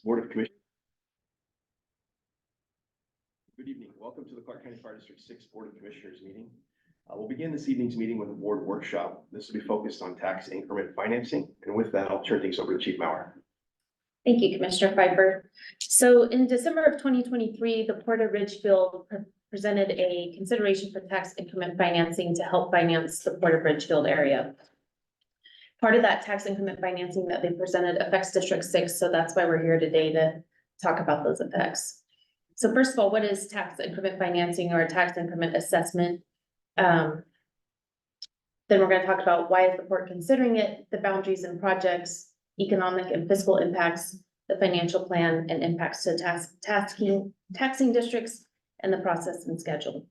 Board of Commissioners. Good evening. Welcome to the Clark County Fire District 6 Board of Commissioners meeting. We'll begin this evening's meeting with a board workshop. This will be focused on tax increment financing. And with that, I'll turn things over to Chief Maurer. Thank you, Commissioner Pfeiffer. So in December of 2023, the Port of Ridgefield presented a consideration for tax increment financing to help finance the Port of Ridgefield area. Part of that tax increment financing that they presented affects District 6, so that's why we're here today to talk about those effects. So first of all, what is tax increment financing or a tax increment assessment? Then we're going to talk about why is the port considering it, the boundaries and projects, economic and fiscal impacts, the financial plan, and impacts to taxing districts, and the process and schedule.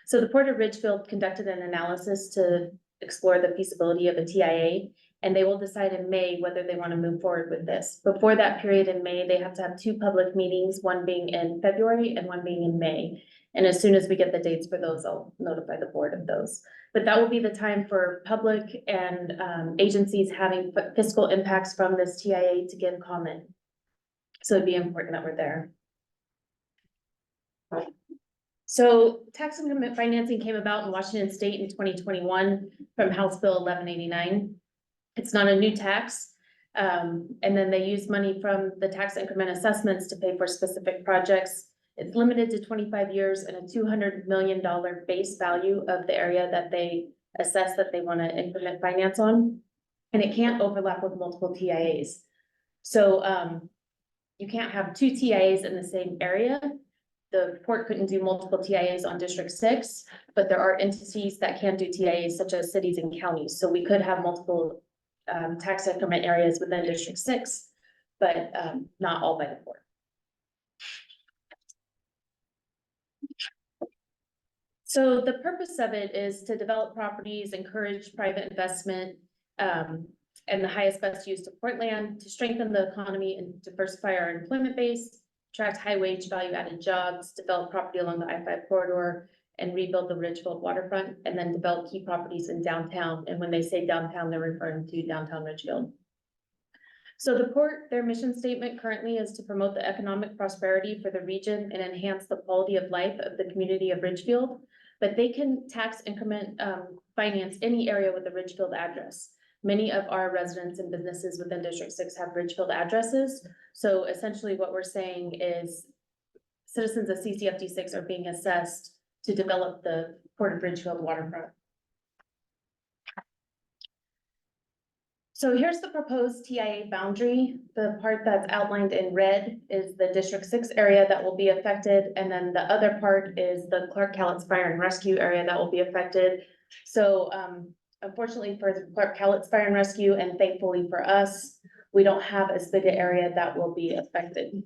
So the Port of Ridgefield conducted an analysis to explore the feasibility of a TIA, and they will decide in May whether they want to move forward with this. Before that period in May, they have to have two public meetings, one being in February and one being in May. And as soon as we get the dates for those, I'll notify the board of those. But that will be the time for public and agencies having fiscal impacts from this TIA to give comment. So it'd be important that we're there. So tax increment financing came about in Washington State in 2021 from House Bill 1189. It's not a new tax. And then they use money from the tax increment assessments to pay for specific projects. It's limited to 25 years and a $200 million base value of the area that they assess that they want to increment finance on. And it can't overlap with multiple TIAs. So you can't have two TIAs in the same area. The port couldn't do multiple TIAs on District 6, but there are entities that can do TIAs such as cities and counties. So we could have multiple tax increment areas within District 6, but not all by the port. So the purpose of it is to develop properties, encourage private investment, and the highest best use of port land to strengthen the economy and diversify our employment base, attract high wage value added jobs, develop property along the I-5 corridor, and rebuild the Ridgefield waterfront, and then develop key properties in downtown. And when they say downtown, they're referring to downtown Ridgefield. So the port, their mission statement currently is to promote the economic prosperity for the region and enhance the quality of life of the community of Ridgefield, but they can tax increment finance any area with a Ridgefield address. Many of our residents and businesses within District 6 have Ridgefield addresses. So essentially what we're saying is citizens of CCFD 6 are being assessed to develop the Port of Ridgefield waterfront. So here's the proposed TIA boundary. The part that's outlined in red is the District 6 area that will be affected. And then the other part is the Clark Cowlitz Fire and Rescue area that will be affected. So unfortunately for the Clark Cowlitz Fire and Rescue, and thankfully for us, we don't have as big an area that will be affected.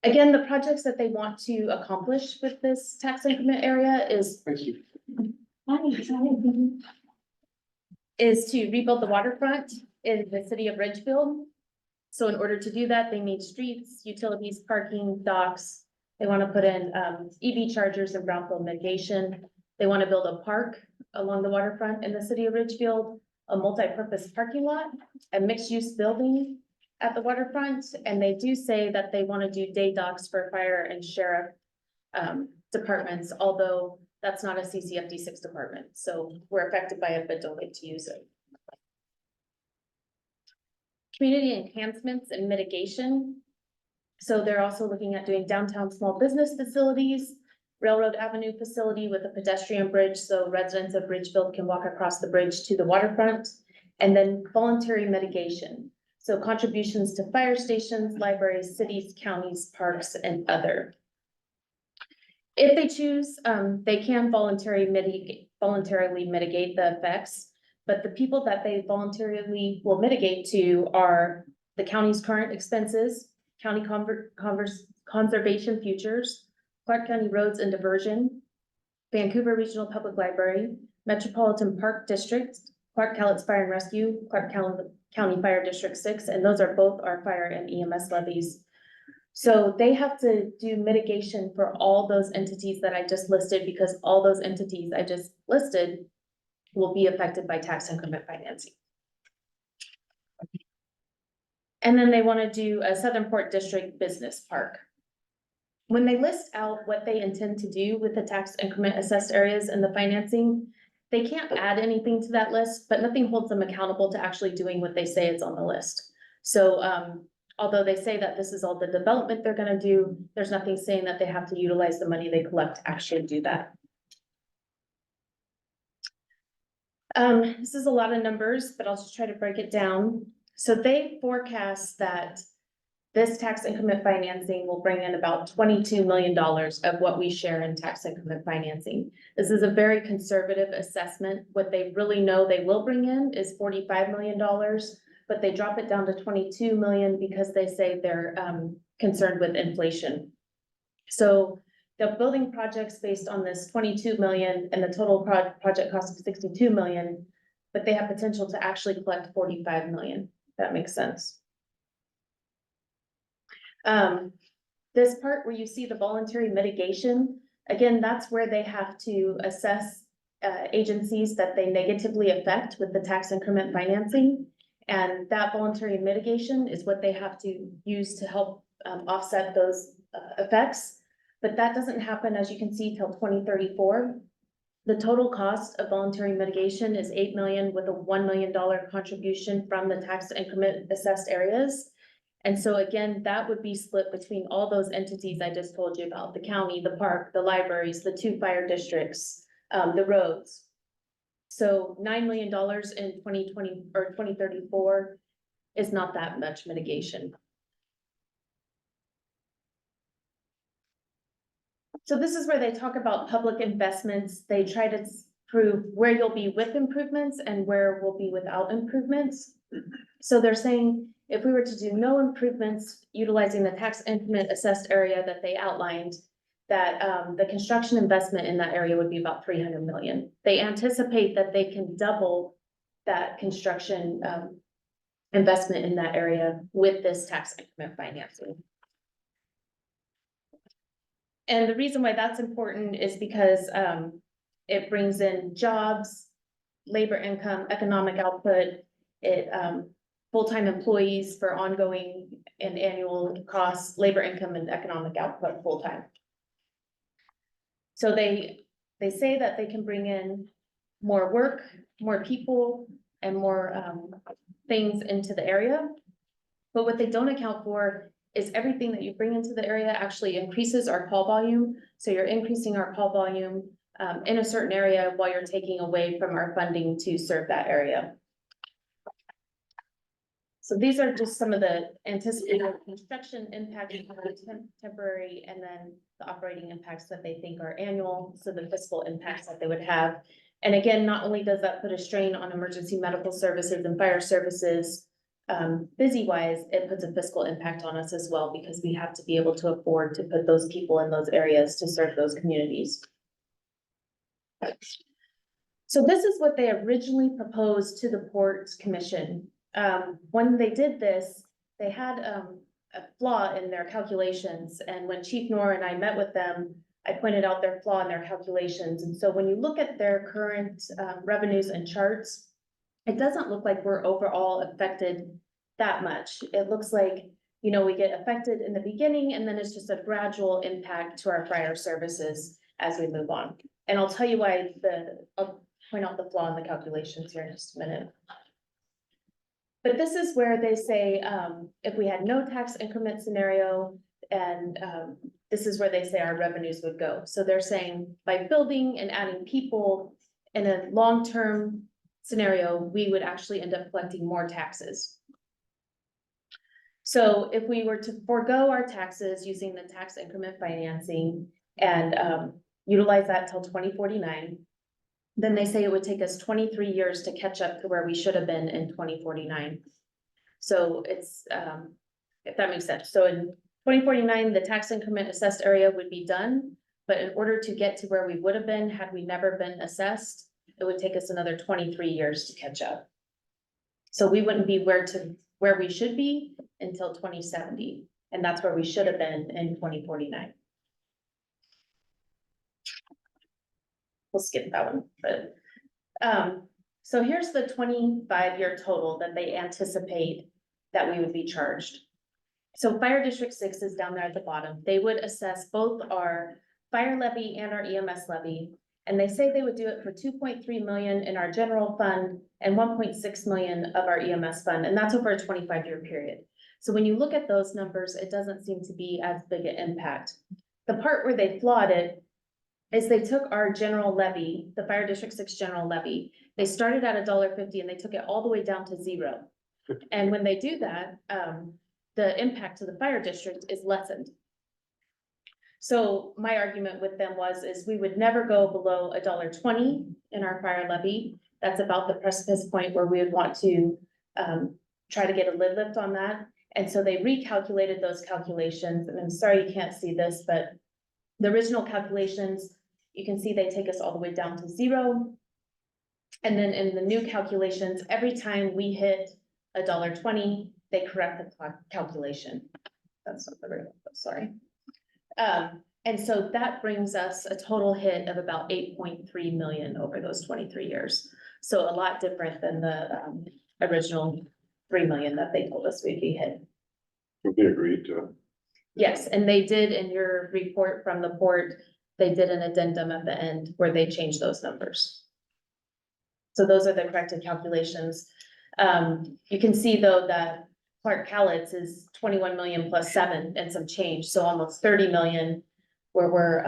Again, the projects that they want to accomplish with this tax increment area is to rebuild the waterfront in the city of Ridgefield. So in order to do that, they need streets, utilities, parking, docks. They want to put in EV chargers and brownfield mitigation. They want to build a park along the waterfront in the city of Ridgefield, a multi-purpose parking lot, a mixed-use building at the waterfront. And they do say that they want to do day docks for fire and sheriff departments, although that's not a CCFD 6 department. So we're affected by it, but don't get to use it. Community enhancements and mitigation. So they're also looking at doing downtown small business facilities, Railroad Avenue facility with a pedestrian bridge so residents of Ridgefield can walk across the bridge to the waterfront, and then voluntary mitigation. So contributions to fire stations, libraries, cities, counties, parks, and other. If they choose, they can voluntarily mitigate the effects, but the people that they voluntarily will mitigate to are the county's current expenses, county conservation futures, Clark County Roads and Diversion, Vancouver Regional Public Library, Metropolitan Park District, Clark Cowlitz Fire and Rescue, Clark County Fire District 6, and those are both our fire and EMS levies. So they have to do mitigation for all those entities that I just listed, because all those entities I just listed will be affected by tax increment financing. And then they want to do a Southern Port District Business Park. When they list out what they intend to do with the tax increment assessed areas and the financing, they can't add anything to that list, but nothing holds them accountable to actually doing what they say is on the list. So, although they say that this is all the development they're gonna do, there's nothing saying that they have to utilize the money they collect to actually do that. This is a lot of numbers, but I'll just try to break it down. So they forecast that this tax increment financing will bring in about $22 million of what we share in tax increment financing. This is a very conservative assessment. What they really know they will bring in is $45 million, but they drop it down to 22 million because they say they're concerned with inflation. So they're building projects based on this 22 million and the total project cost of 62 million, but they have potential to actually collect 45 million. That makes sense. This part where you see the voluntary mitigation, again, that's where they have to assess agencies that they negatively affect with the tax increment financing. And that voluntary mitigation is what they have to use to help offset those effects. But that doesn't happen, as you can see, till 2034. The total cost of voluntary mitigation is 8 million with a $1 million contribution from the tax increment assessed areas. And so again, that would be split between all those entities I just told you about, the county, the park, the libraries, the 2 fire districts, the roads. So $9 million in 2020 or 2034 is not that much mitigation. So this is where they talk about public investments. They try to prove where you'll be with improvements and where we'll be without improvements. So they're saying if we were to do no improvements utilizing the tax increment assessed area that they outlined, that the construction investment in that area would be about 300 million. They anticipate that they can double that construction investment in that area with this tax increment financing. And the reason why that's important is because it brings in jobs, labor income, economic output, it full-time employees for ongoing and annual costs, labor income and economic output full-time. So they say that they can bring in more work, more people, and more things into the area. But what they don't account for is everything that you bring into the area actually increases our call volume. So you're increasing our call volume in a certain area while you're taking away from our funding to serve that area. So these are just some of the anticipated construction impacts, temporary, and then the operating impacts that they think are annual. So the fiscal impacts that they would have. And again, not only does that put a strain on emergency medical services and fire services, busy wise, it puts a fiscal impact on us as well, because we have to be able to afford to put those people in those areas to serve those communities. So this is what they originally proposed to the Port Commission. When they did this, they had a flaw in their calculations. And when Chief Knorr and I met with them, I pointed out their flaw in their calculations. And so when you look at their current revenues and charts, it doesn't look like we're overall affected that much. It looks like, you know, we get affected in the beginning and then it's just a gradual impact to our fire services as we move on. And I'll tell you why I'll point out the flaw in the calculations here in just a minute. But this is where they say, if we had no tax increment scenario, and this is where they say our revenues would go. So they're saying by building and adding people in a long-term scenario, we would actually end up collecting more taxes. So if we were to forego our taxes using the tax increment financing and utilize that till 2049, then they say it would take us 23 years to catch up to where we should have been in 2049. So it's, if that makes sense. So in 2049, the tax increment assessed area would be done, but in order to get to where we would have been had we never been assessed, it would take us another 23 years to catch up. So we wouldn't be where we should be until 2070, and that's where we should have been in 2049. We'll skip that one, but so here's the 25-year total that they anticipate that we would be charged. So Fire District 6 is down there at the bottom. They would assess both our fire levy and our EMS levy. And they say they would do it for 2.3 million in our general fund and 1.6 million of our EMS fund, and that's over a 25-year period. So when you look at those numbers, it doesn't seem to be as big an impact. The part where they flawed it is they took our general levy, the Fire District 6 general levy, they started at $1.50 and they took it all the way down to 0. And when they do that, the impact to the fire district is lessened. So my argument with them is we would never go below $1.20 in our fire levy. That's about the precipice point where we would want to try to get a lid lift on that. And so they recalculated those calculations, and I'm sorry you can't see this, but the original calculations, you can see they take us all the way down to 0. And then in the new calculations, every time we hit $1.20, they correct the calculation. That's not the right one, sorry. And so that brings us a total hit of about 8.3 million over those 23 years. So a lot different than the original 3 million that they told us we'd be hit. They agreed to. Yes, and they did in your report from the port, they did an addendum at the end where they changed those numbers. So those are the corrected calculations. You can see though that Clark Cowlitz is 21 million plus 7 and some change, so almost 30 million, where we're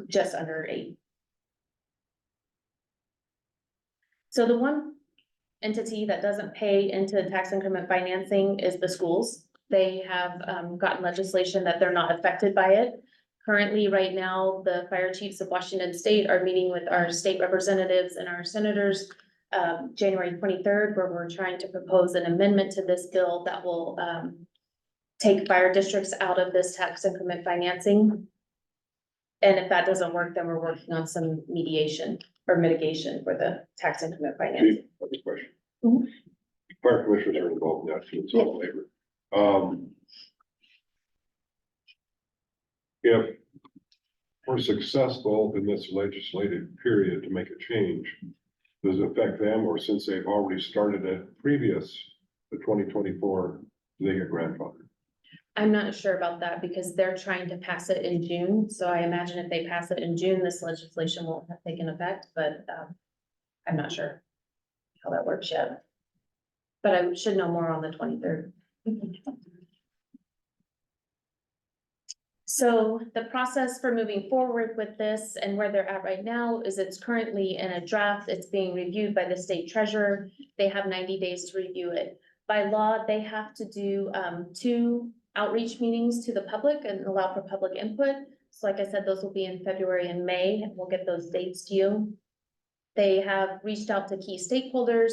just under 8. So the one entity that doesn't pay into tax increment financing is the schools. They have gotten legislation that they're not affected by it. Currently, right now, the fire chiefs of Washington State are meeting with our state representatives and our senators January 23rd, where we're trying to propose an amendment to this bill that will take fire districts out of this tax increment financing. And if that doesn't work, then we're working on some mediation or mitigation for the tax increment financing. Chief, I have a question. Mhm. Fire commissioners are involved in that too, it's all labor. If we're successful in this legislative period to make a change, does it affect them, or since they've already started it previous to 2024, do they get grandfathered? I'm not sure about that because they're trying to pass it in June. So I imagine if they pass it in June, this legislation won't have taken effect, but I'm not sure how that works yet. But I should know more on the 23rd. So the process for moving forward with this and where they're at right now is it's currently in a draft. It's being reviewed by the state treasurer. They have 90 days to review it. By law, they have to do 2 outreach meetings to the public and allow for public input. So like I said, those will be in February and May, and we'll get those dates to you. They have reached out to key stakeholders.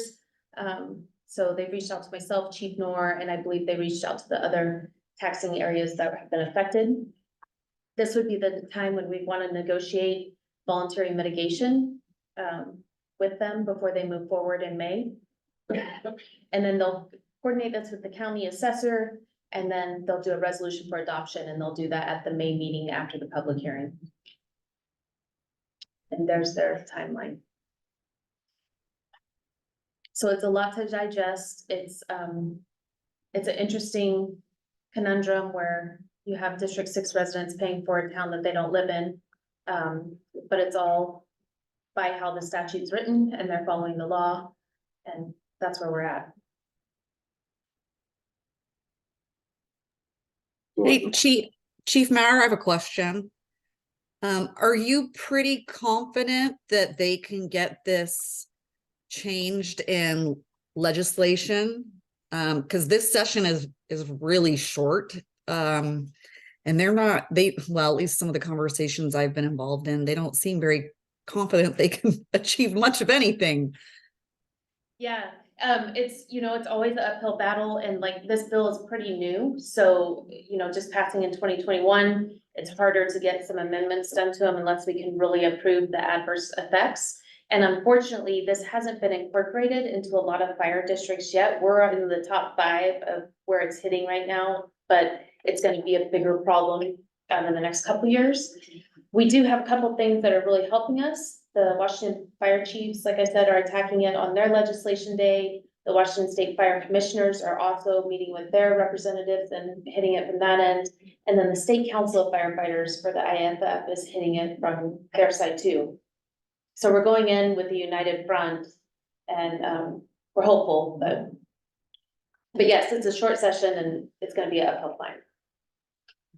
So they've reached out to myself, Chief Noor, and I believe they reached out to the other taxing areas that have been affected. This would be the time when we want to negotiate voluntary mitigation with them before they move forward in May. And then they'll coordinate this with the county assessor, and then they'll do a resolution for adoption, and they'll do that at the May meeting after the public hearing. And there's their timeline. So it's a lot to digest. It's an interesting conundrum where you have District 6 residents paying for a town that they don't live in. But it's all by how the statute is written, and they're following the law, and that's where we're at. Hey, Chief Maurer, I have a question. Are you pretty confident that they can get this changed in legislation? Because this session is really short. And well, at least some of the conversations I've been involved in, they don't seem very confident they can achieve much of anything. Yeah, it's always an uphill battle, and like this bill is pretty new. So, just passing in 2021, it's harder to get some amendments done to them unless we can really approve the adverse effects. And unfortunately, this hasn't been incorporated into a lot of fire districts yet. We're in the top 5 of where it's hitting right now, but it's going to be a bigger problem in the next couple of years. We do have a couple things that are really helping us. The Washington Fire Chiefs, like I said, are attacking it on their legislation day. The Washington State Fire Commissioners are also meeting with their representatives and hitting it from that end. And then the State Council of Firefighters for the IFF is hitting it from their side too. So we're going in with a united front and we're hopeful, but yes, it's a short session and it's gonna be an uphill climb.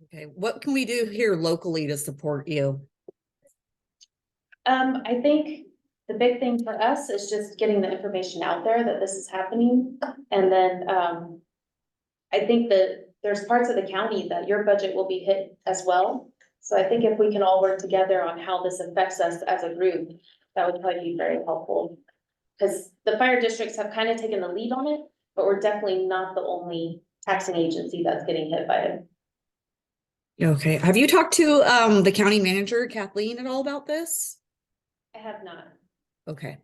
Okay, what can we do here locally to support you? I think the big thing for us is just getting the information out there that this is happening. And then, I think that there's parts of the county that your budget will be hit as well. So I think if we can all work together on how this affects us as a group, that would probably be very helpful. Because the fire districts have kind of taken the lead on it, but we're definitely not the only taxing agency that's getting hit by it. Okay, have you talked to the county manager, Kathleen, at all about this? I have not. Okay.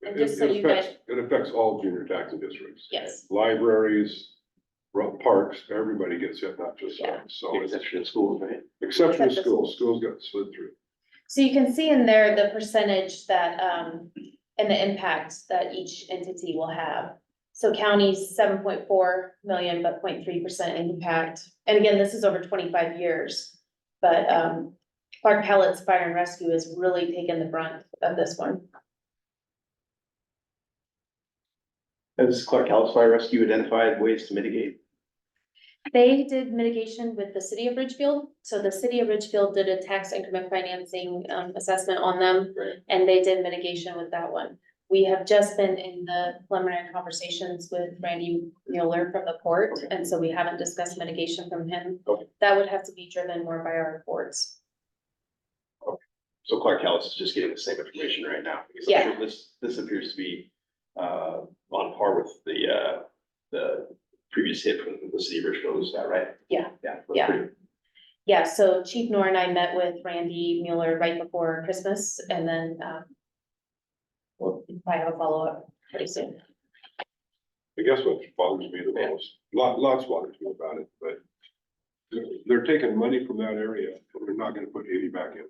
And It just so you guys, it affects all junior taxing districts. yes, Libraries, parks, everybody gets hit, not just Yeah. us. So it's Exception in schools, right? exception of Except the schools, schools got slid through. so you can see in there the percentage that, and the impact that each entity will have. So counties, 7.4 million, but 0.3% impact. And again, this is over 25 years. But, Clark Pellet's Fire and Rescue has really taken the brunt of this one. Has Clark Callis Fire Rescue identified ways to mitigate? They did mitigation with the city of Ridgefield. So the city of Ridgefield did a tax increment financing, assessment on them. Right. And they did mitigation with that one. We have just been in the preliminary conversations with Randy Mueller from the port, and so we haven't discussed mitigation from him. Okay. That would have to be driven more by our boards. So Clark Callis is just getting the same information right now. Because I'm Yeah. sure this appears to be on par with the previous hit from the city of Richfield, is that right? Yeah. Yeah. that's Yeah. pretty- Yeah, so Chief Nor and I met with Randy Mueller right before Christmas, and then, we'll probably have a follow-up pretty soon. I guess what bothers me the most, lots bothers me about it, but they're taking money from that area and they're not gonna put any back in.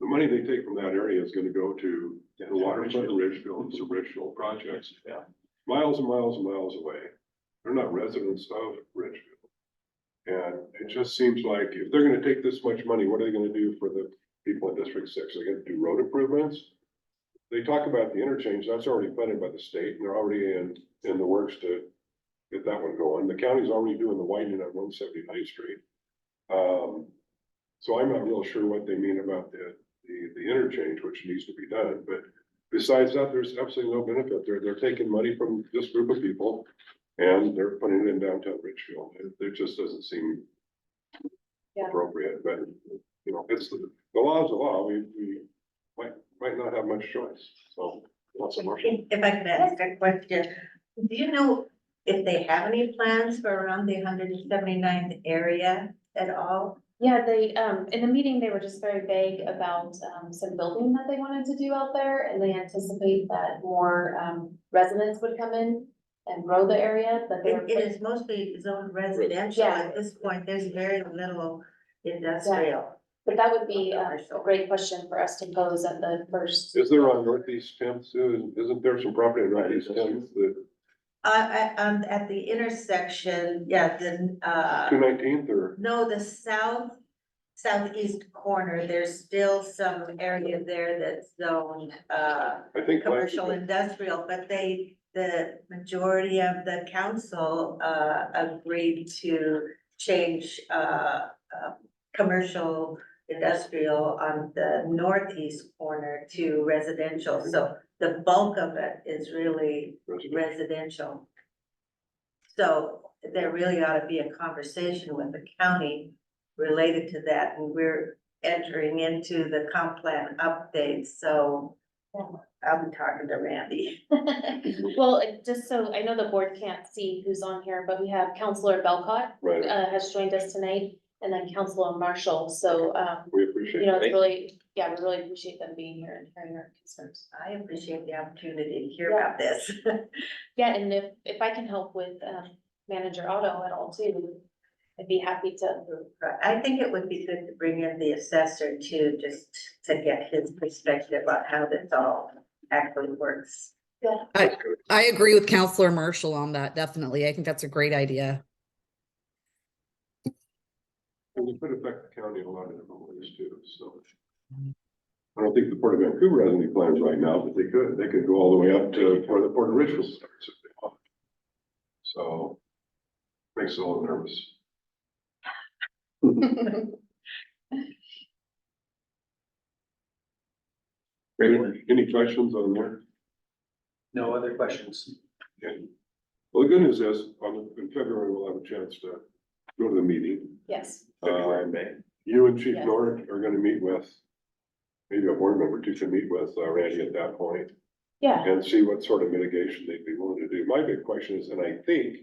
The money they take from that area is gonna go to the waterfront of Ridgefield and some Ridgefield projects. Yeah. Miles and miles and miles away. They're not residents of Ridgefield. And it just seems like if they're gonna take this much money, what are they gonna do for the people in District 6? They're gonna do road improvements? They talk about the interchange, that's already funded by the state, and they're already in the works to get that one going. The county's already doing the widening on 179th Street. So I'm not real sure what they mean about the interchange, which needs to be done, but besides that, there's absolutely no benefit. They're taking money from this group of people and they're putting it in downtown Richfield. It just doesn't seem Yeah. appropriate, but you know, it's the law's the law. We might not have much choice, so. Lots of Marshall. If I could ask a question, do you know if they have any plans for around the 179th area at all? Yeah, they, in the meeting, they were just very vague about, some building that they wanted to do out there, and they anticipate that more, residents would come in and grow the area, but they were. It is mostly zoned residential Yeah. at this point, there's very little industrial. But that would be a great question for us to pose at the first. Is there on Northeast 10th, Sue? Isn't there some property on Northeast 10th, the At the intersection, yeah, the, 219th or? no, the southeast corner, there's still some area there that's zoned, I think. commercial industrial, but the majority of the council, agreed to change, commercial industrial on the northeast corner to residential, so the bulk of it is really residential. So there really ought to be a conversation with the county related to that, and we're entering into the comp plan updates, so I'll be talking to Randy. Well, just so, I know the board can't see who's on here, but we have Counselor Belcott, Right, has joined us tonight, and then Counselor Marshall, so, we appreciate you know, it. it's really, yeah, we really appreciate them being here and hearing our concerns. I appreciate the opportunity to hear about this. Yeah, and if I can help with, Manager Otto at all too, I'd be happy to. Right. I think it would be good to bring in the assessor too, just to get his perspective on how this all actually works. I agree with Counselor Marshall on that, definitely. I think that's a great idea. And it could affect the county in a lot of different ways too, so. I don't think the Port of Vancouver has any plans right now, but they could go all the way up to where the Port of Richfield starts if they want. So, makes it a little nervous. Any questions on that? No other questions? Okay. Well, the good news is, in February, we'll have a chance to go to the meeting. Yes. February and May. You and Chief Yes. Nord are gonna meet with, maybe a board member too, can meet with Randy at that point Yeah, and see what sort of mitigation they'd be willing to do. My big question is, and I think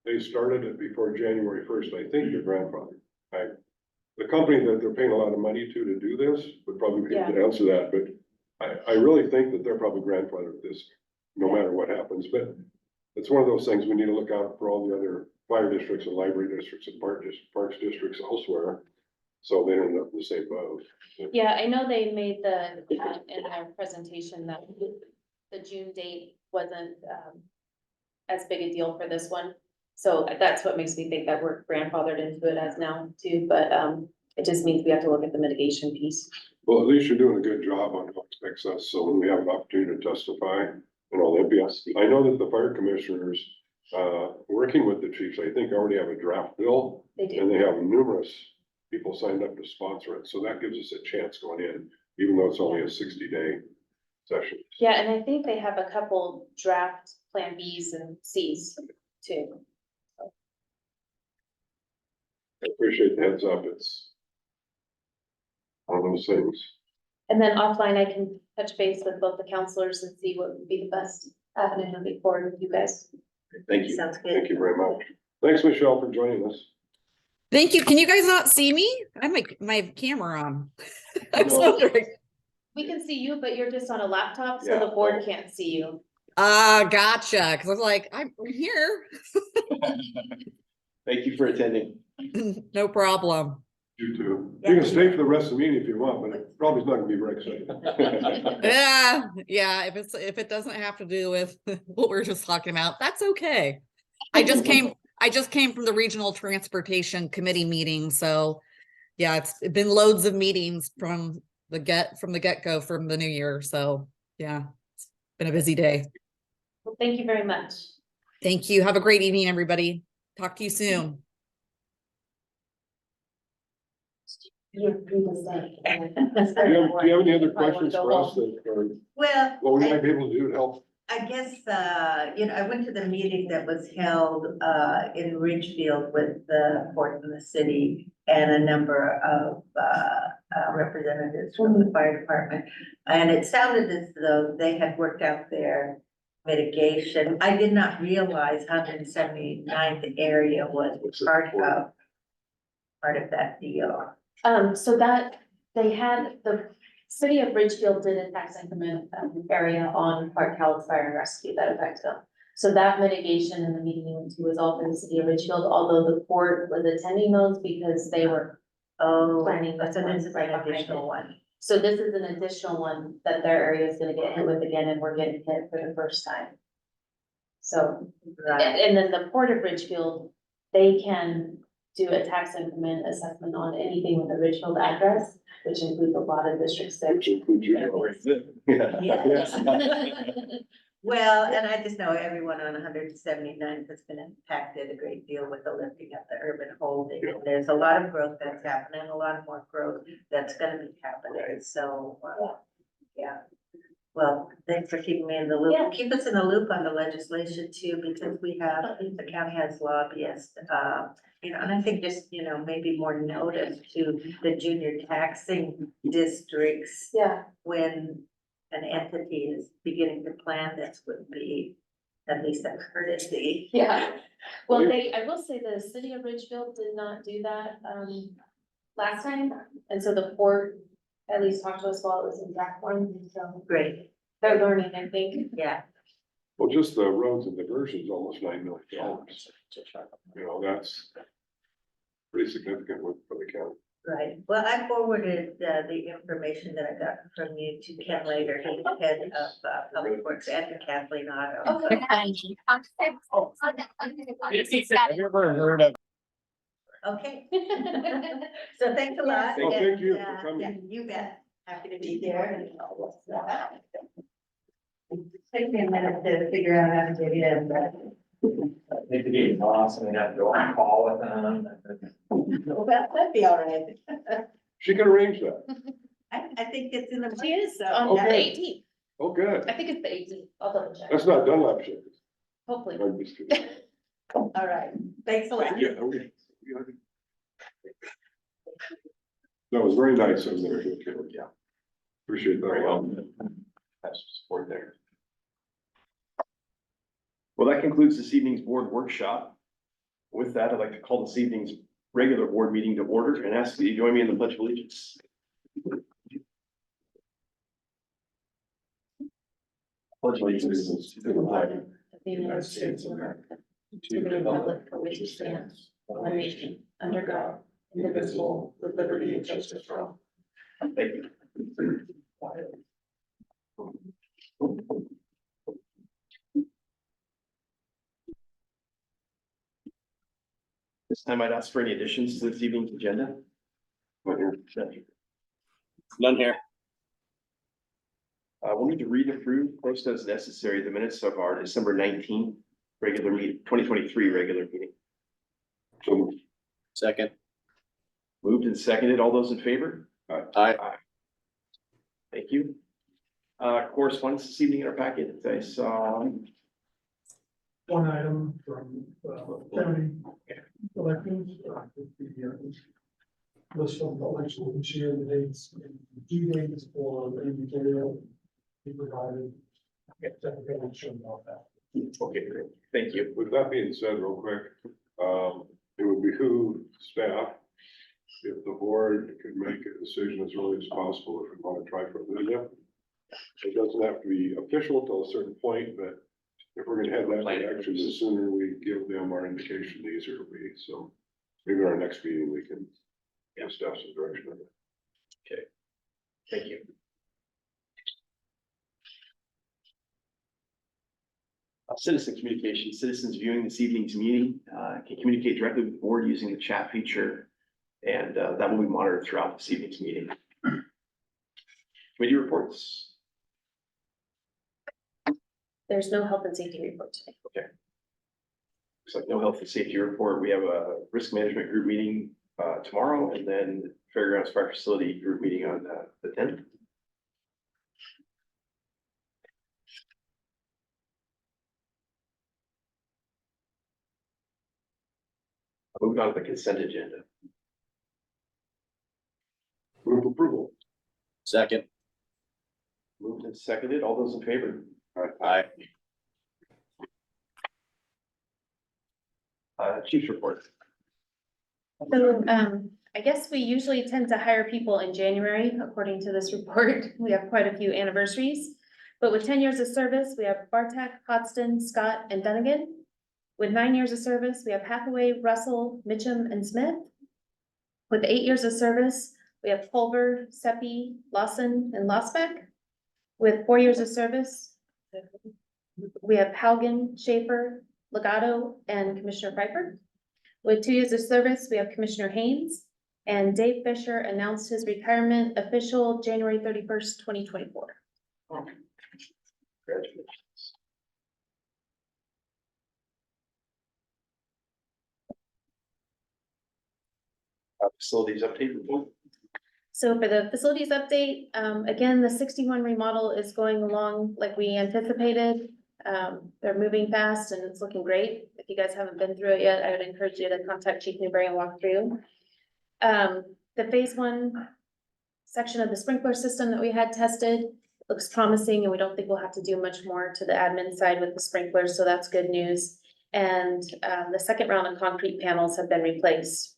they started it before January first, I think your grandfather. The company that they're paying a lot of money to do this would probably be able to answer that, but I really think that they're probably grandfathered this, no matter what happens, but it's one of those things, we need to look out for all the other fire districts and library districts and parks districts elsewhere, so they don't end up in the same boat. yeah, I know they made the, in their presentation that the June date wasn't, as big a deal for this one. So that's what makes me think that we're grandfathered into it as now too, but, it just means we have to look at the mitigation piece. Well, at least you're doing a good job on what expects us, so when we have an opportunity to testify in Olympia, I know that the fire commissioners, working with the chiefs, I think already have a draft bill, They do. and they have numerous people signed up to sponsor it, so that gives us a chance going in, even though it's only a 60-day session. Yeah, and I think they have a couple draft plan Bs and Cs too. I appreciate the heads up, it's one of those things. And then offline, I can touch base with both the counselors and see what would be the best avenue moving forward with you guys. Thank you. Sounds good. Thank you very much. Thanks, Michelle, for joining us. Thank you. Can you guys not see me? I have my camera on. I was wondering. We can see you, but you're just on a laptop, so Yeah. the board can't see you. Gotcha. Cause I was like, I'm here. Thank you for attending. No problem. You too. You can stay for the rest of the meeting if you want, but it probably is not gonna be very exciting. Yeah, if it doesn't have to do with what we we're just talking about, that's okay. I just came from the Regional Transportation Committee meeting, so yeah, it's been loads of meetings from the get-go from the new year, so yeah, it's been a busy day. Well, thank you very much. Thank you. Have a great evening, everybody. Talk to you soon. Do you have any other questions for us that, or Well, what we might be able to do to help? I guess, I went to the meeting that was held, in Ridgefield with the port and the city and a number of, representatives from the fire department. And it sounded as though they had worked out their mitigation. I did not realize 179th area was part of that deal. So that, they had, the city of Ridgefield did a tax increment area on Park Health Fire and Rescue that affected them. So that mitigation in the meeting we went to was all for the city of Ridgefield, although the court was attending those because they were planning. That's an this one right behind additional it. one. So this is an additional one that their area is gonna get hit with again, and we're getting hit for the first time. So, Right. and then the Port of Ridgefield, they can do a tax increment assessment on anything with a Ridgefield address, which includes a lot of districts that. Which includes you. Yeah. Well, and I just know everyone on 179th has been impacted a great deal with the lifting of the urban holding. Yeah. There's a lot of growth that's happening, a lot more growth that's gonna be happening, so, yeah. Well, thanks for keeping me in the loop. Yeah. Keep us in the loop on the legislation too, because the county has lobbyists, and I think just, maybe more notice to the junior taxing districts Yeah, when an entity is beginning to plan this would be at least a courtesy. yeah. Well, I will say the city of Ridgefield did not do that, last time, and so the port at least talked to us while it was in draft form, so Great, they're learning, I think. yeah. Well, just the roads and diversions, almost $9 million. You know, that's pretty significant for the county. Right, well, I forwarded the information that I got from you to Ken later, he's the head of Public Works, and to Kathleen Otto. Have you ever heard of? Okay. So thanks a lot. Oh, thank you for and, coming. yeah, you bet, happy to be there. Take me a minute to figure out how to get in, but. Need to be boss and have to go on call with them. Well, that'd be all right. She can arrange that. I think it's in the. She is so, on the Okay. eighteenth. Oh, good. I think it's the eighteenth. I'll double check. That's not Dunlap shit. Hopefully. I'm just kidding. All right, thanks a lot. Thank you. That was very nice of them. Yeah. Appreciate Very that. well. Have some support there. Well, that concludes this evening's board workshop. With that, I'd like to call this evening's regular board meeting to order and ask that you join me in the pledge of allegiance. Pledge allegiance to the flag Of the United States of America, to the republic for which it stands, one nation, under God, indivisible, with liberty and justice for all. Thank you. This time I'd ask for any additions to this evening's agenda. None here. We'll need to read and approve, post as necessary, the minutes of our December 19th regular meeting, 2023 regular meeting. So, Second. Moved and seconded. All those in favor? Aye. Thank you. Correspondence this evening in our packet, I saw. One item from county elections, the list of elections this year, the dates, and due dates for any material be provided. Secretary should know that. Okay, great. Thank you. with that being said, real quick, it would behoove staff if the board could make a decision as early as possible if we want to try for Lydia. It doesn't have to be official till a certain point, but if we're gonna have that action, the sooner we give them our indication, the easier it'll be. So maybe our next meeting, we can give staff some direction on it. Thank you. Citizen communication, citizens viewing this evening's meeting can communicate directly with the board using the chat feature. And that will be monitored throughout this evening's meeting. Committee reports. There's no health and safety report today. Looks like no health and safety report. We have a risk management group meeting tomorrow, and then Fairgrounds Fire Facility group meeting on the 10th. Moving on to the consent agenda. Move approval. Second. Moved and seconded. All those in favor? Aye. Chief's report. So, I guess we usually tend to hire people in January, according to this report. We have quite a few anniversaries. But with 10 years of service, we have Bartak, Hodston, Scott, and Dunnigan. With 9 years of service, we have Hathaway, Russell, Mitchum, and Smith. With 8 years of service, we have Culver, Seppi, Lawson, and Losbeck. With 4 years of service, we have Haugen, Schaefer, Legato, and Commissioner Piper. With 2 years of service, we have Commissioner Haynes, and Dave Fisher announced his retirement official January 31st, 2024. Congratulations. Facilities update report. So for the facilities update, again, the 61 remodel is going along like we anticipated. They're moving fast and it's looking great. If you guys haven't been through it yet, I would encourage you to contact Chief Newberry and walk through. The phase 1 section of the sprinkler system that we had tested looks promising, and we don't think we'll have to do much more to the admin side with the sprinklers, so that's good news. And the second round of concrete panels have been replaced.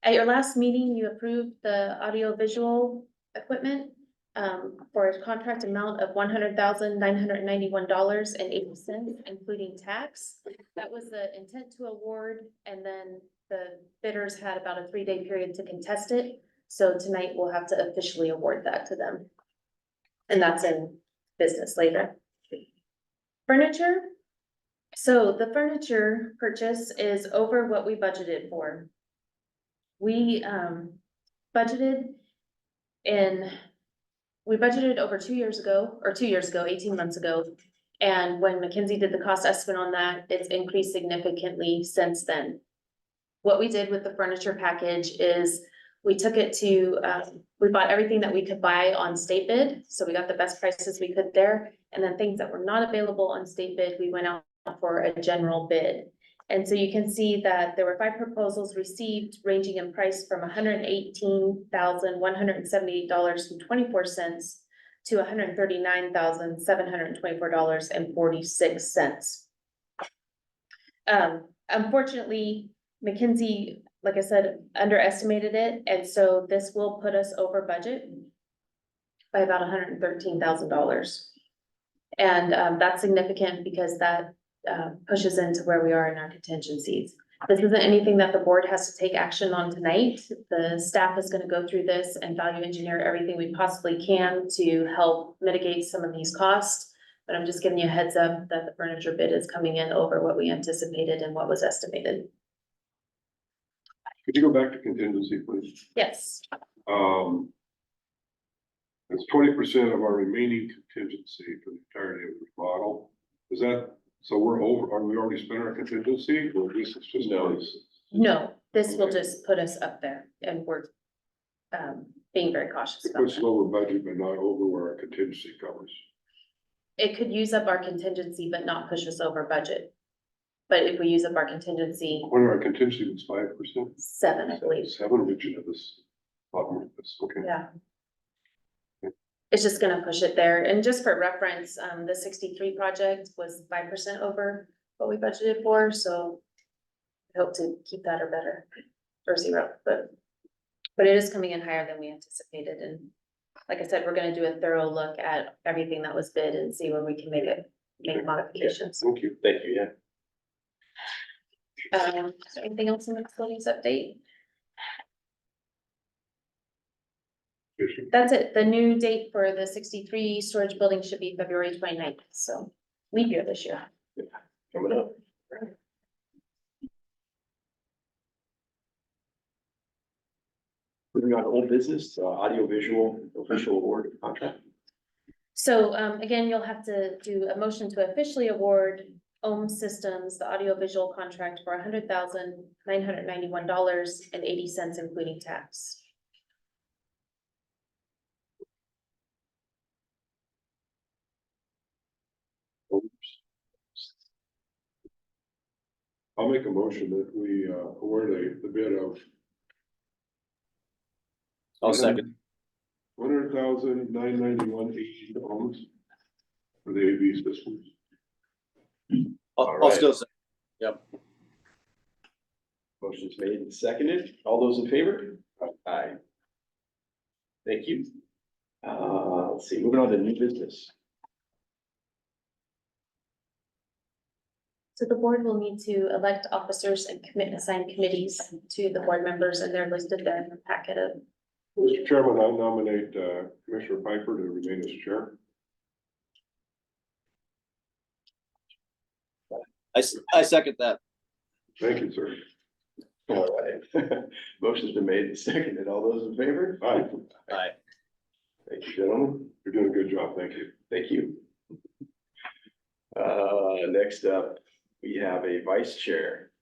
At your last meeting, you approved the audio visual equipment. for a contract amount of $100,991.80, including tax. That was the intent to award, and then the bidders had about a 3-day period to contest it. So tonight we'll have to officially award that to them. And that's in business later. Furniture. So the furniture purchase is over what we budgeted for. We budgeted over 2 years ago, 18 months ago. And when McKinsey did the cost estimate on that, it's increased significantly since then. What we did with the furniture package is we took it to, we bought everything that we could buy on state bid. So we got the best prices we could there. And then things that were not available on state bid, we went out for a general bid. And so you can see that there were 5 proposals received ranging in price from $118,178.24 to $139,724.46. Unfortunately, McKinsey, like I said, underestimated it, and so this will put us over budget by about $113,000. And that's significant because that pushes into where we are in our contingencies. This isn't anything that the board has to take action on tonight. The staff is gonna go through this and value engineer everything we possibly can to help mitigate some of these costs. But I'm just giving you a heads up that the furniture bid is coming in over what we anticipated and what was estimated. Could you go back to contingency, please? Yes, It's 20% of our remaining contingency for the entirety of the model. Is that, so we're over, are we already spent our contingency, or this is just? no, this will just put us up there and we're being very cautious It about puts that. over budget, but not over where our contingency covers. It could use up our contingency, but not push us over budget. But if we use up our contingency, When our contingency was 5%? 7, I believe, 7, we should have this. Okay. yeah. It's just gonna push it there. And just for reference, the 63 project was 5% over what we budgeted for, so I hope to keep that or better, or 0, but it is coming in higher than we anticipated. And like I said, we're gonna do a thorough look at everything that was bid and see where we can make modifications. Thank you. Thank you, yeah. Is there anything else in the facilities update? Commissioner. That's it. The new date for the 63 storage building should be February 29th, so leap year this year. Coming up. Moving on to old business, audiovisual official award contract. So again, you'll have to do a motion to officially award Ohm Systems, the audiovisual contract for $100,991.80, including tax. I'll make a motion that we award the bid of I'll second. $100,991.80 for the AV systems. I'll still say, Motion's made and seconded. All those in favor? Aye. Thank you. Let's see, moving on to new business. So the board will need to elect officers and assign committees to the board members, and they're listed there in the packet of. Mr. Chairman, I nominate Commissioner Piper to remain as chair. I second that. Thank you, sir. All right. Motion's been made and seconded. All those in favor? Aye. Aye. Thank you, gentlemen. You're doing a good job. Thank you. Thank you. Next up, we have a vice chair.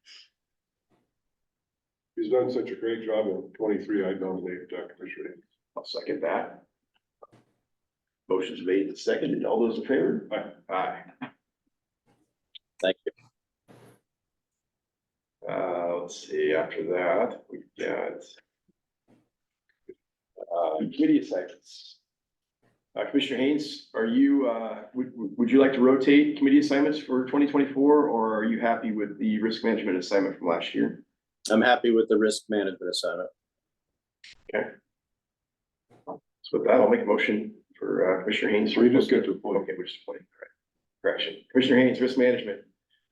He's done such a great job in 23. I nominate Commissioner Haynes. I'll second that. Motion's made and seconded. All those in favor? Aye. Aye. Thank you. Let's see, after that, we've got committee assignments. Commissioner Haynes, are you, would you like to rotate committee assignments for 2024, or are you happy with the risk management assignment from last year? I'm happy with the risk management assignment. So So with that, I'll make a motion for Commissioner Haynes. We just get to appoint. Okay, we're just appointing, correct. Correction. Commissioner Haynes, Risk Management.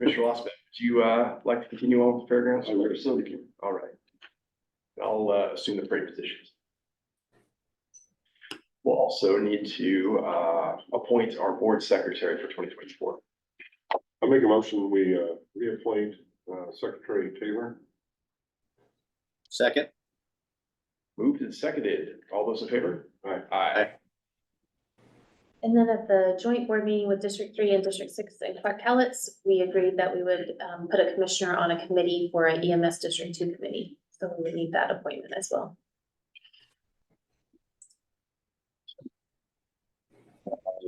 Commissioner Lossback, would you like to continue on with the fairgrounds? I would assume you. All right. I'll assume the parade positions. We'll also need to appoint our board secretary for 2024. I make a motion, we reappoint Secretary Taylor. Second. Moved and seconded. All those in favor? Aye. Aye. And then at the joint board meeting with District 3 and District 6 and Clark Cowlitz, we agreed that we would put a commissioner on a committee for an EMS District 2 committee. So we would need that appointment as well.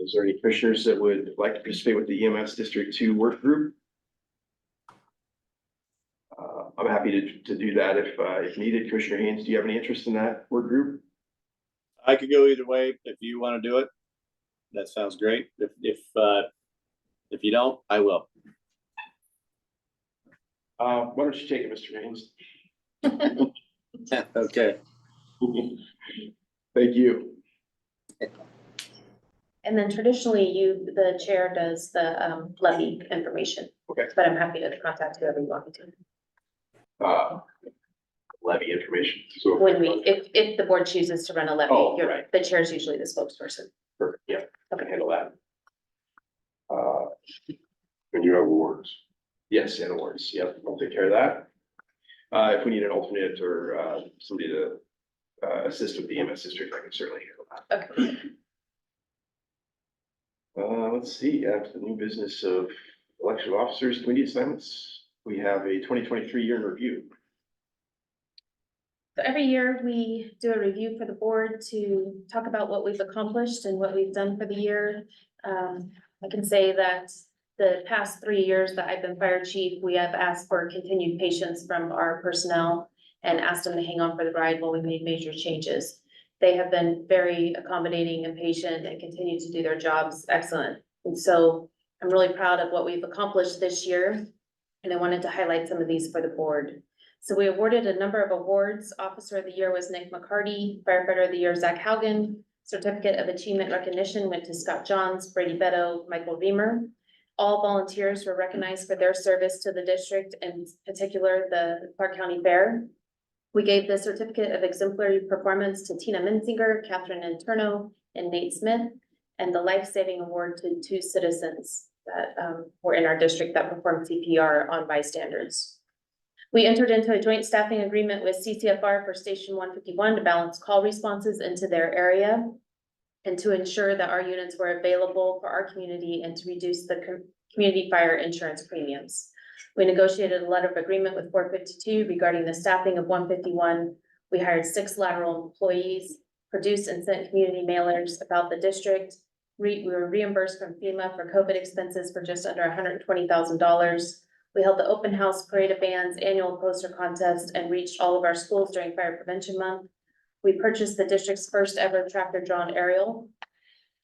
Is there any commissioners that would like to participate with the EMS District 2 work group? I'm happy to do that if needed. Commissioner Haynes, do you have any interest in that work group? I could go either way if you want to do it. That sounds great. If you don't, I will. Why don't you take it, Mr. Haynes? Okay. Thank you. And then traditionally, the chair does the levy information. Okay. But I'm happy to contact whoever you want me to. Levy information. So If the board chooses to run a levy, Oh, right. the chair is usually the spokesperson. Perfect, yeah, I can handle that. and you have awards. Yes, and awards, yep, I'll take care of that. If we need an alternate or somebody to assist with the EMS district, I can certainly handle that. Okay. Let's see, after the new business of election of officers, committee assignments, we have a 2023 year in review. So every year we do a review for the board to talk about what we've accomplished and what we've done for the year. I can say that the past 3 years that I've been fire chief, we have asked for continued patience from our personnel and asked them to hang on for the ride while we made major changes. They have been very accommodating and patient and continue to do their jobs excellent. And so I'm really proud of what we've accomplished this year. And I wanted to highlight some of these for the board. So we awarded a number of awards. Officer of the Year was Nick McCarty, Firefighter of the Year, Zach Haugen. Certificate of Achievement Recognition went to Scott Johns, Brady Beto, Michael Reamer. All volunteers were recognized for their service to the district, in particular the Clark County Fair. We gave the Certificate of Exemplary Performance to Tina Menzinger, Catherine Interno, and Nate Smith, and the Life Saving Award to 2 citizens that were in our district that performed CPR on bystanders. We entered into a joint staffing agreement with CCFR for Station 151 to balance call responses into their area and to ensure that our units were available for our community and to reduce the community fire insurance premiums. We negotiated a letter of agreement with 452 regarding the staffing of 151. We hired 6 lateral employees, produced and sent community mailers about the district. We were reimbursed from FEMA for COVID expenses for just under $120,000. We held the open house, parade of bands, annual poster contest, and reached all of our schools during Fire Prevention Month. We purchased the district's first ever tractor drawn aerial.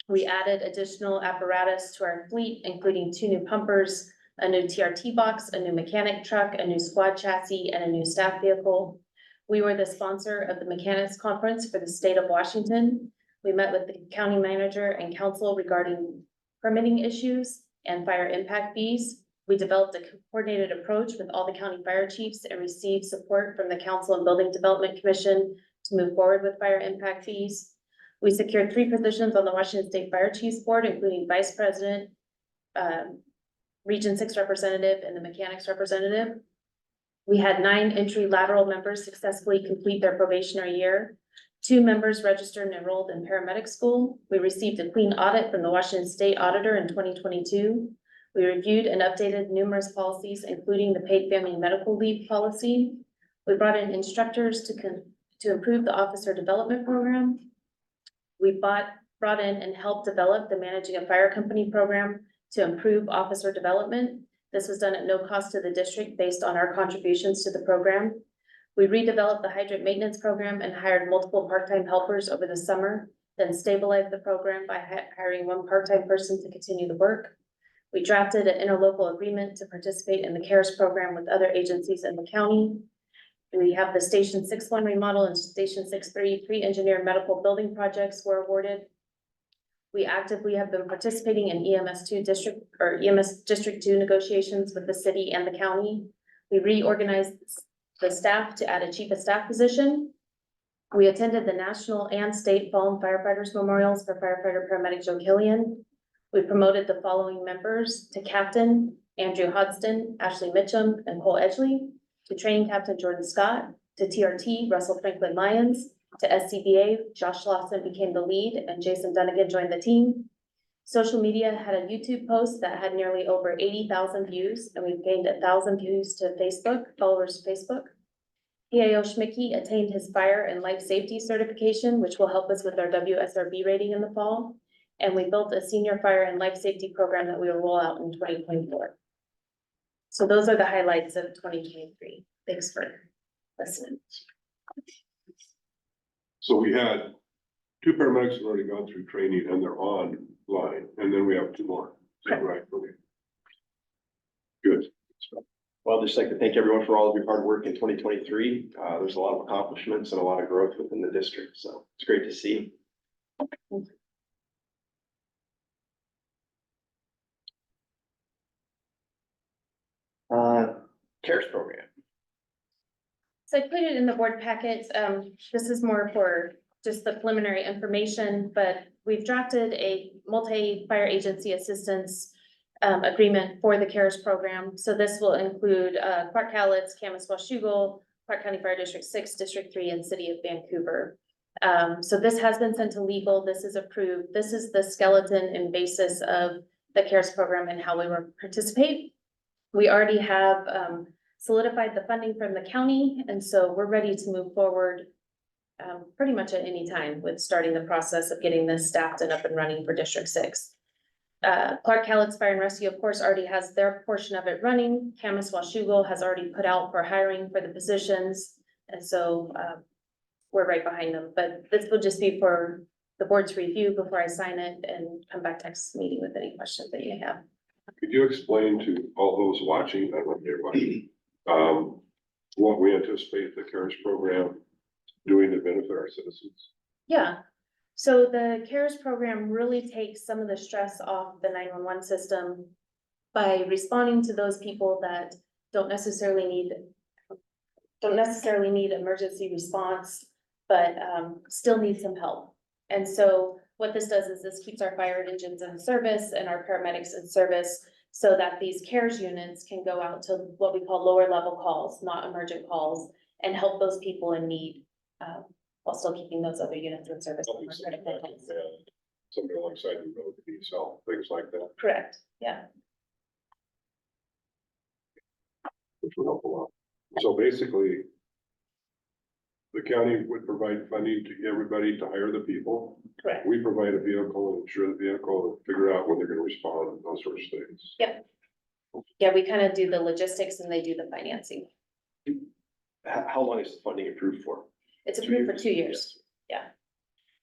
We added additional apparatus to our fleet, including 2 new pumpers, a new TRT box, a new mechanic truck, a new squad chassis, and a new staff vehicle. We were the sponsor of the Mechanics Conference for the state of Washington. We met with the county manager and council regarding permitting issues and fire impact fees. We developed a coordinated approach with all the county fire chiefs and received support from the Council and Building Development Commission to move forward with fire impact fees. We secured 3 positions on the Washington State Fire Chiefs Board, including vice president, Region 6 representative, and the mechanics representative. We had 9 entry lateral members successfully complete their probationary year. 2 members registered and enrolled in paramedic school. We received a clean audit from the Washington State Auditor in 2022. We reviewed and updated numerous policies, including the paid family medical leave policy. We brought in instructors to improve the officer development program. We brought in and helped develop the Managing a Fire Company program to improve officer development. This was done at no cost to the district based on our contributions to the program. We redeveloped the hydrant maintenance program and hired multiple part-time helpers over the summer, then stabilized the program by hiring 1 part-time person to continue the work. We drafted an interlocal agreement to participate in the CARES program with other agencies in the county. We have the Station 6-1 remodel and Station 6-3 pre-engineered medical building projects were awarded. We actively have been participating in EMS2 district or EMS District 2 negotiations with the city and the county. We reorganized the staff to add a chief of staff position. We attended the national and state fallen firefighters memorials for firefighter paramedic Joe Killian. We promoted the following members to captain: Andrew Hodgson, Ashley Mitchum, and Cole Edgley; to training captain Jordan Scott; to TRT Russell Franklin Lyons; to SCBA Josh Lawson became the lead and Jason Dunnigan joined the team. Social media had a YouTube post that had nearly over 80,000 views, and we've gained 1,000 views to Facebook, followers to Facebook. PAO Schmicky attained his fire and life safety certification, which will help us with our WSRB rating in the fall. And we built a senior fire and life safety program that we will roll out in 2024. So those are the highlights of 2023. Thanks for listening. So we had two paramedics who've already gone through training and they're online, and then we have two more. Is that right? Okay. Good. Well, I'd just like to thank everyone for all of your hard work in 2023. There's a lot of accomplishments and a lot of growth within the district, so it's great to see. CARES program. So I put it in the board packet. This is more for just the preliminary information, but we've drafted a multi-fire agency assistance agreement for the CARES program. So this will include Clark Cowlitz, Camas Washougal, Clark County Fire District 6, District 3, and City of Vancouver. So this has been sent to legal. This is approved. This is the skeleton and basis of the CARES program and how we will participate. We already have solidified the funding from the county, and so we're ready to move forward pretty much at any time with starting the process of getting this staffed and up and running for District 6. Clark Cowlitz Fire and Rescue, of course, already has their portion of it running. Camas Washougal has already put out for hiring for the positions, and so we're right behind them. But this will just be for the board's review before I sign it and come back next meeting with any questions that you may have. Could you explain to all those watching, I don't know if they're watching, what we anticipate the CARES program doing to benefit our citizens? Yeah, so the CARES program really takes some of the stress off the 911 system by responding to those people that don't necessarily need emergency response, but still need some help. And so what this does is this keeps our fire engines in service and our paramedics in service, so that these CARES units can go out to what we call lower level calls, not emergent calls, and help those people in need, while still keeping those other units in service. Helping somebody alongside the road, needs help, things like that, Correct, yeah. which would help a lot. So basically, the county would provide funding to everybody to hire the people. Correct. We provide a vehicle and insure the vehicle and figure out when they're gonna respond and those sorts of things. Yeah, we kind of do the logistics and they do the financing. How long is the funding approved for? It's approved for 2 years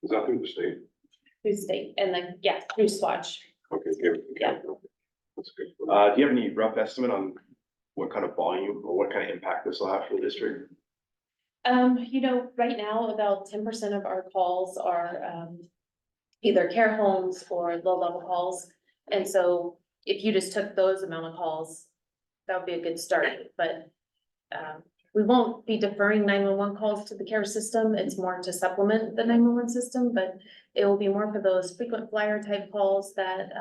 Is that through the state? through state and then, yeah, through Swatch. Okay, give it. Yeah. That's good. Do you have any rough estimate on what kind of volume or what kind of impact this will have for the district? Right now, about 10% of our calls are either care homes or low-level calls. And so if you just took those amount of calls, that would be a good start, but we won't be deferring 911 calls to the care system. It's more to supplement the 911 system, but it will be more for those frequent flyer type calls that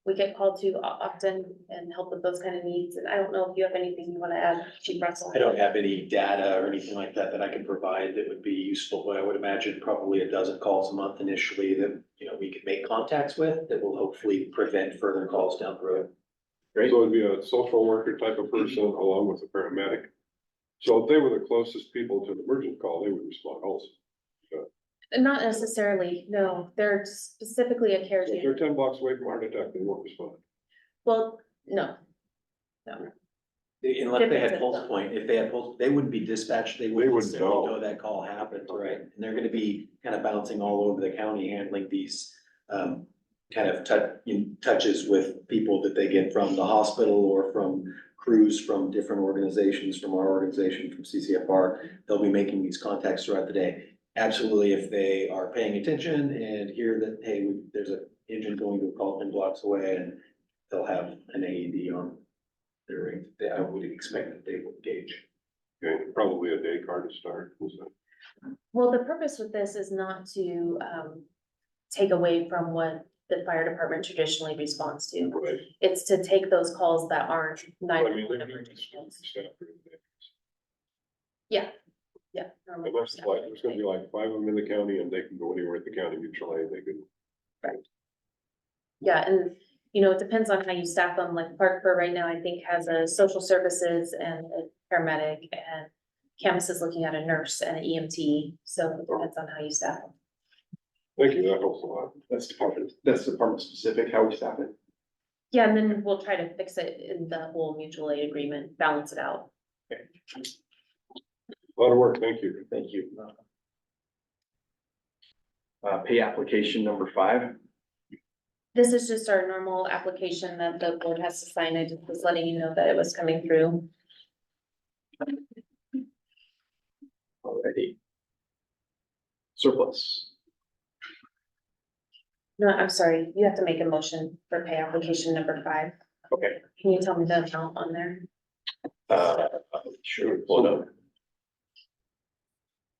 we get called to often and help with those kind of needs. And I don't know if you have anything you want to add, Chief Russell. I don't have any data or anything like that that I can provide that would be useful, but I would imagine probably a dozen calls a month initially that, we could make contacts with that will hopefully prevent further calls down the road. Great. So it'd be a social worker type of person along with a paramedic. So if they were the closest people to the emergent call, they would respond also. Not necessarily, no, they're specifically a care So if unit. they're 10 blocks away from heart attack, they won't respond. Well, no, Unless they had pulse point, if they had pulse, they wouldn't be dispatched, they wouldn't wouldn't necessarily know. know that call happened, right? And they're gonna be kind of bouncing all over the county, handling these kind of touches with people that they get from the hospital or from crews from different organizations, from our organization, from CCFR. They'll be making these contacts throughout the day. Absolutely, if they are paying attention and hear that, hey, there's an engine going to a call 10 blocks away, and they'll have an AED on their ring, I would expect that they will engage. Okay, probably a day card to start. Well, the purpose with this is not to take away from what the fire department traditionally responds to. Right. It's to take those calls that aren't I mean, 911 they're gonna emergencies. staff during the day. Yeah. normally Unless it's like, there's gonna be like 5 of them in the county and they can go anywhere in the county mutual aid, they can. Yeah, and you know, it depends on how you staff them, like Parkford right now, I think has a social services and a paramedic, and Camus is looking at a nurse and an EMT, so it depends on how you staff them. Thank you, that helps a lot. That's department specific, how we staff it. Yeah, and then we'll try to fix it in the whole mutual aid agreement, balance it out. A lot of work, thank you. Thank you. Pay application number 5. This is just our normal application that the board has to sign. I just was letting you know that it was coming through. Alrighty. Surplus. No, I'm sorry, you have to make a motion for pay application number 5. Okay. Can you tell me the amount on there? Sure, pull it up.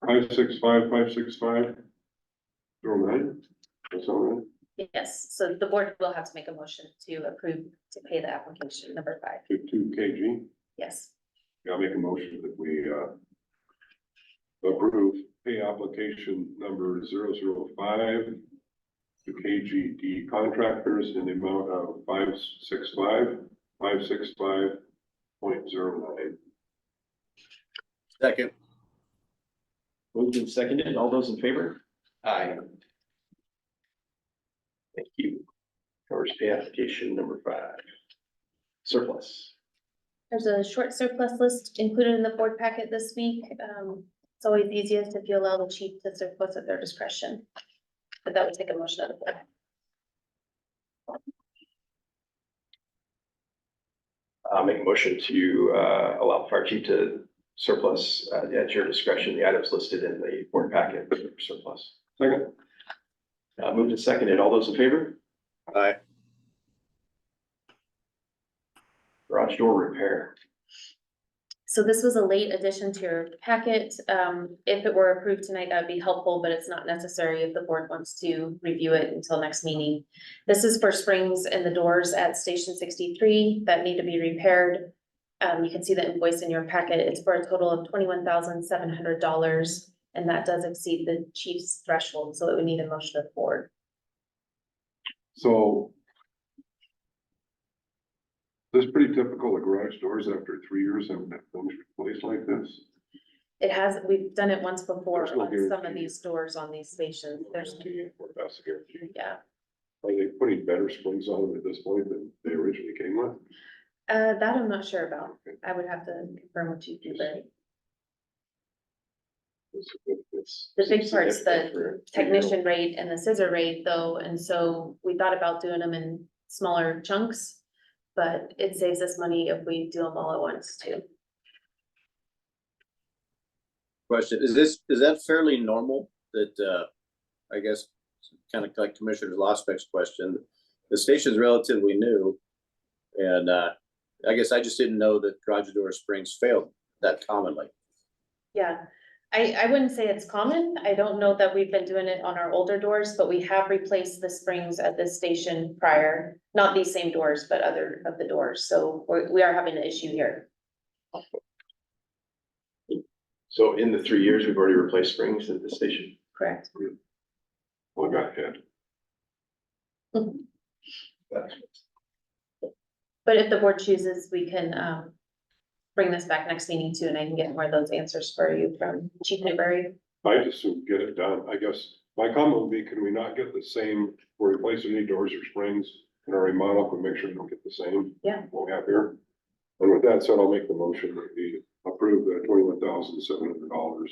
565. 09. That's all right. Yes, so the board will have to make a motion to approve to pay the application number 5. 2 kg. Yes, Yeah, I'll make a motion that we approve pay application number 005 to KGD contractors in the amount of 565.09. Second. Moved and seconded. All those in favor? Aye. Thank you. Covers pay application number 5. Surplus. there's a short surplus list included in the board packet this week. It's always easiest if you allow the chief to surplus at their discretion. But that would take a motion of the board. I'll make a motion to allow the fire chief to surplus at your discretion, the items listed in the board packet for surplus. Second. Moved and seconded. All those in favor? Aye. Garage door repair. So this was a late addition to your packet. If it were approved tonight, that'd be helpful, but it's not necessary if the board wants to review it until next meeting. This is for springs in the doors at Station 63 that need to be repaired. You can see the invoice in your packet. It's for a total of $21,700, and that does exceed the chief's threshold, so it would need a motion of the board. So this is pretty typical of garage doors after 3 years having that things replaced like this. It has, we've done it once before There's no on some of guarantee. these doors on these stations. There's, That's the guarantee. yeah. Are they putting better springs on them at this point than they originally came with? That I'm not sure about. I would have to confirm with Chief Dewberry. The big part's the technician rate and the scissor rate though, and so we thought about doing them in smaller chunks. But it saves us money if we do them all at once too. Question, is that fairly normal that, I guess, kind of like Commissioner Lospek's question, the station's relatively new. And, I guess I just didn't know that garage door springs failed that commonly. Yeah, I wouldn't say it's common. I don't know that we've been doing it on our older doors, but we have replaced the springs at this station prior. Not these same doors, but other of the doors. So we are having an issue here. So in the 3 years, we've already replaced springs at the station. Correct. Well, I got ahead. But if the board chooses, we can bring this back next meeting too, and I can get more of those answers for you from Chief Newberry. I just soon get it done. I guess my comment would be, can we not get the same, we're replacing any doors or springs in our remodel, can we make sure we don't get the same? Yeah. What we have here. And with that said, I'll make the motion that we approve the $21,700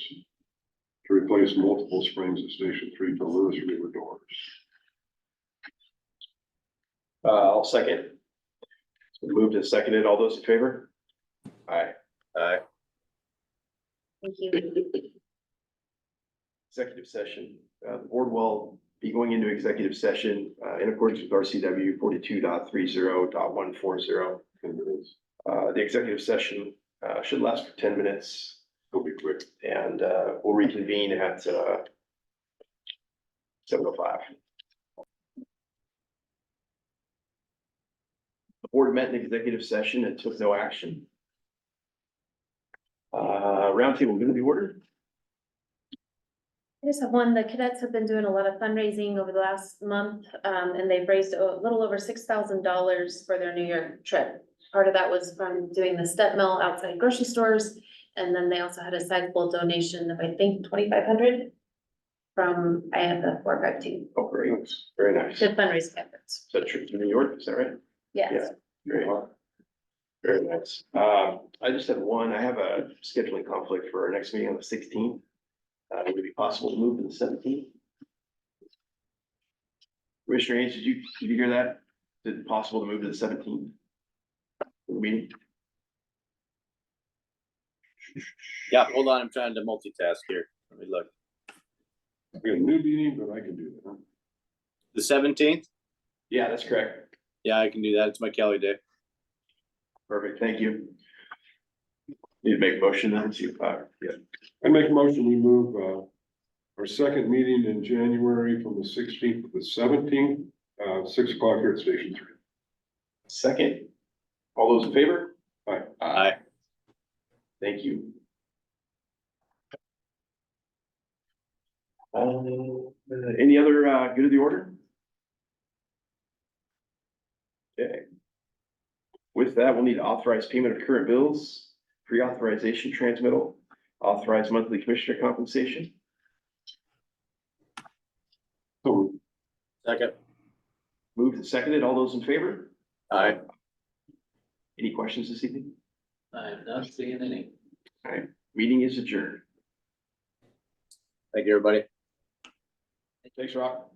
to replace multiple springs at Station 3 to Lewis River doors. I'll second. It's been moved and seconded. All those in favor? Aye. Aye. Thank you. Executive session. The board will be going into executive session in accordance with RCW 42.30.140. The executive session should last for 10 minutes. It'll be quick. And we'll reconvene at 7:05. The board met in executive session and took no action. Roundtable going to be ordered. I just have one, the cadets have been doing a lot of fundraising over the last month, and they've raised a little over $6,000 for their New York trip. Part of that was from doing the step mill outside grocery stores, and then they also had a sizable donation of, I think, 2,500 from IFF 452. Oh, great. Very nice. Is Good fundraising efforts. that trip to New York? Is that right? Yes. Yeah. Great. Very nice. I just have one. I have a scheduling conflict for our next meeting on the 16th. Would it be possible to move to the 17th? Commissioner Haynes, did you hear that? Is it possible to move to the 17th? Meeting? Yeah, hold on, I'm trying to multitask here. Let me look. We got a new meeting, but I can do that. The 17th? Yeah, that's correct. Yeah, I can do that. It's my Kelly day. Perfect. Thank you. Need to make a motion then, see if, yeah. I make a motion, we move, our second meeting in January from the 16th to the 17th, 6 o'clock here at Station 3. Second, all those in favor? Aye. Aye. Thank you. Any other, good of the order? Okay. With that, we'll need to authorize payment of current bills, pre-authorization transmittal, authorize monthly commissioner compensation. So, Second. Moved and seconded. All those in favor? Aye. Any questions this evening? I'm not seeing any. All right, meeting is adjourned. Thank you, everybody. Thanks, Rock.